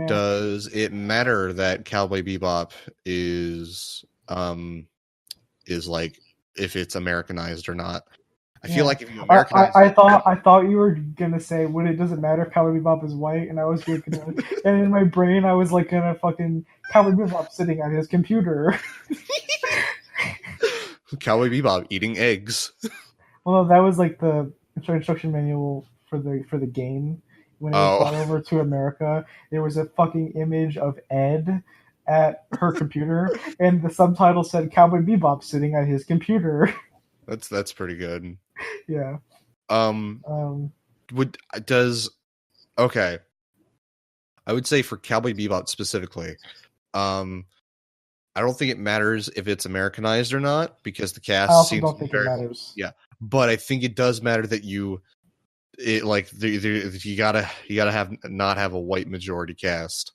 does it matter that Cowboy Bebop is like if it's Americanized or not? I feel like if you Americanize I thought you were gonna say, "Would it doesn't matter if Cowboy Bebop is white?" And I was gonna, and in my brain I was like gonna fucking Cowboy Bebop sitting at his computer. Cowboy Bebop eating eggs. Well, that was like the instruction manual for the game when it was brought over to America. There was a fucking image of Ed at her computer, and the subtitle said Cowboy Bebop sitting at his computer. That's pretty good. Yeah. Okay. I would say for Cowboy Bebop specifically, I don't think it matters if it's Americanized or not because the cast I also seems don't think it matters. Yeah, but I think it does matter that you gotta not have a white majority cast.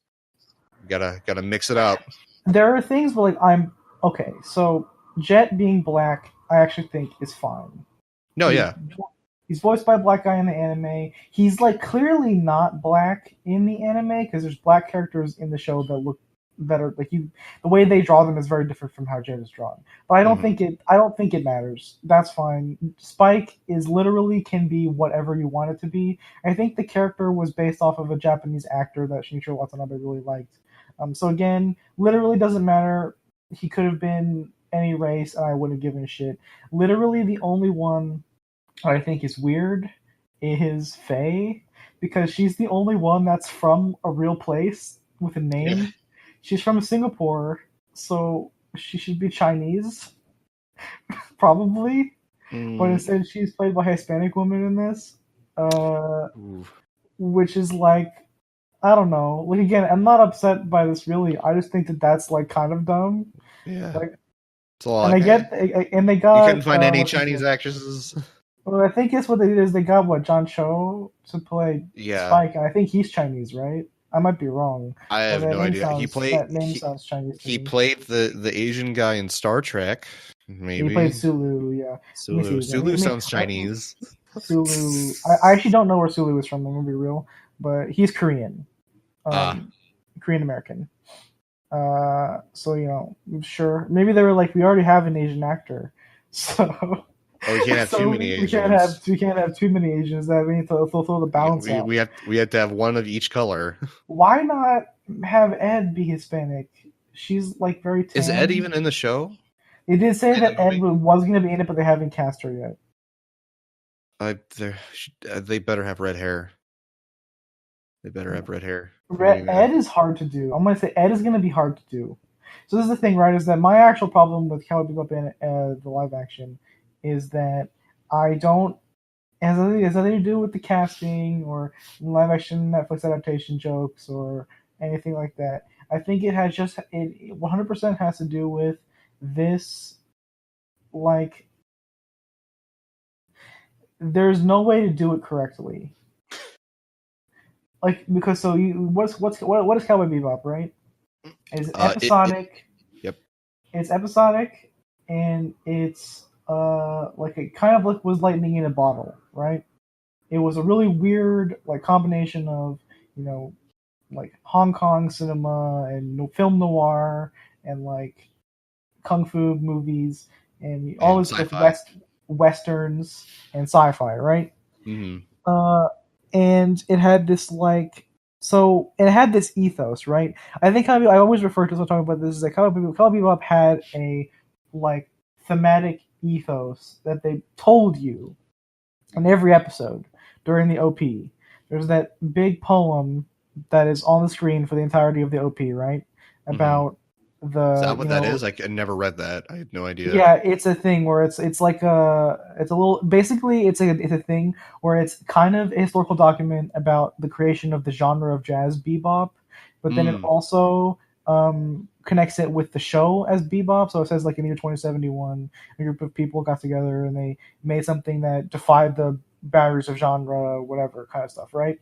You gotta mix it up. There are things, but like I'm okay. So Jet being black, I actually think is fine. No, he's voiced by a black guy in the anime. He's like clearly not black in the anime because there's black characters in the show that look better. Like the way they draw them is very different from how Jet is drawn. But I don't think it matters. That's fine. Spike is literally can be whatever you want it to be. I think the character was based off of a Japanese actor that Shinichiro Watanabe really liked. So again, literally doesn't matter. He could have been any race, and I wouldn't have given a shit. Literally, the only one I think is weird is Faye, because she's the only one that's from a real place with a name. Yeah. She's from Singapore, so she should be Chinese, probably. But instead, she's played by a Hispanic woman in this, which is like, I don't know. Like again, I'm not upset by this really. I just think that that's like kind of dumb. Yeah, like, it's a lot. And they got. You couldn't find any Chinese actresses. Well, I think it's what they did is they got John Cho to play Spike, and I think he's Chinese, right? I might be wrong. I have no idea. That name sounds Chinese. He played the Asian guy in Star Trek. Maybe he played Sulu. Yeah, Sulu sounds Chinese. Sulu. I actually don't know where Sulu is from. I'm gonna be real, but he's Korean, Korean American. So sure, maybe they were like, we already have an Asian actor, so. Oh, we can't have too many Asians. We can't have too many Asians. That we need to throw the balance out. We have to have one of each color. Why not have Ed be Hispanic? She's like very tan. Is Ed even in the show? It did say that Ed was going to be in it, but they haven't cast her yet. They better have red hair. They better have red hair. Ed is hard to do. I'm going to say Ed is going to be hard to do. So this is the thing, right? Is that my actual problem with Cowboy Bebop and the live action is that I don't has nothing to do with the casting or live action Netflix adaptation jokes or anything like that. I think it 100% has to do with this, like, there's no way to do it correctly. Like, because what is Cowboy Bebop, right? It's episodic. Yep. It's episodic, and it's like it kind of like was lightning in a bottle, right? It was a really weird like combination of like Hong Kong cinema and film noir and like kung fu movies and all this like westerns and sci-fi, right? Mm-hmm. And it had this it had this ethos, right? I think I always refer to talking about this is that Cowboy Bebop had a like thematic ethos that they told you in every episode during the OP. There's that big poem that is on the screen for the entirety of the OP, right? About is that what that is? I never read that. I had no idea. Yeah, it's a thing where it's like it's a little basically it's a thing where it's kind of a historical document about the creation of the genre of jazz bebop, but then it also connects it with the show as bebop. So it says like in the year 2071, a group of people got together and they made something that defied the barriers of genre, whatever kind of stuff, right?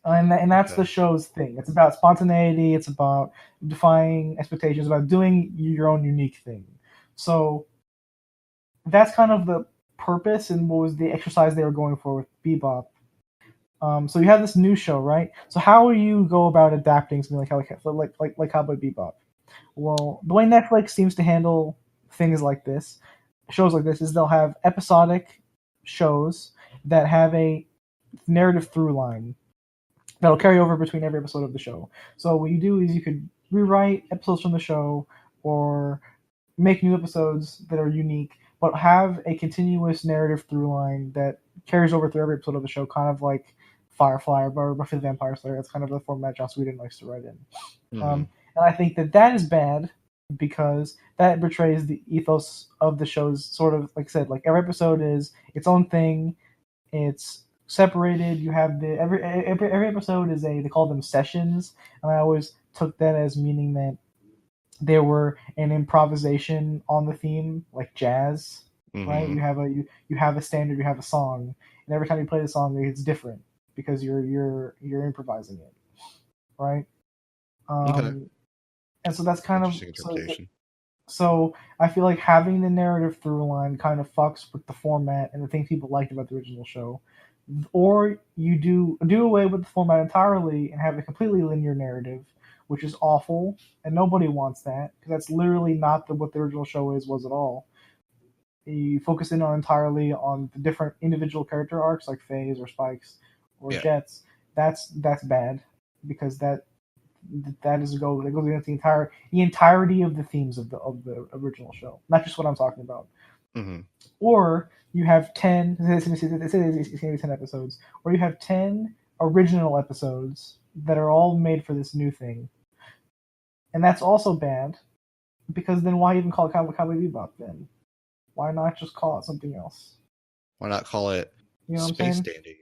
And that's the show's thing. It's about spontaneity. It's about defying expectations, about doing your own unique thing. So that's kind of the purpose and what was the exercise they were going for with Bebop. So you have this new show, right? So how will you go about adapting something like Cowboy Bebop? Well, the way Netflix seems to handle things like this, shows like this, is they'll have episodic shows that have a narrative through line that'll carry over between every episode of the show. So what you do is you could rewrite episodes from the show or make new episodes that are unique, but have a continuous narrative through line that carries over through every episode of the show, kind of like Firefly or Buffy the Vampire Slayer. That's kind of the format Joss Whedon likes to write in. Mhm. And I think that is bad because that betrays the ethos of the show's sort of, like I said, like every episode is its own thing. It's separated. You have every episode is they call them sessions, and I always took that as meaning that there were an improvisation on the theme, like jazz, right? Mhm. You have a standard, you have a song, and every time you play the song, it's different because you're improvising it, right? Okay. And so that's kind of Interesting interpretation. so I feel like having the narrative through line kind of fucks with the format and the things people liked about the original show. Or you do away with the format entirely and have a completely linear narrative, which is awful, and nobody wants that because that's literally not what the original show was at all. You focus in on entirely on the different individual character arcs like Faye's or Spike's or Yeah. Jet's. That's bad because that goes against the entirety of the themes of the original show, not just what I'm talking about. Mhm. Or you have 10, it's going to be 10 episodes, or you have 10 original episodes that are all made for this new thing. And that's also bad, because then why even call it Cowboy Bebop then? Why not just call it something else? Why not call it You know what I'm Space saying? Dandy?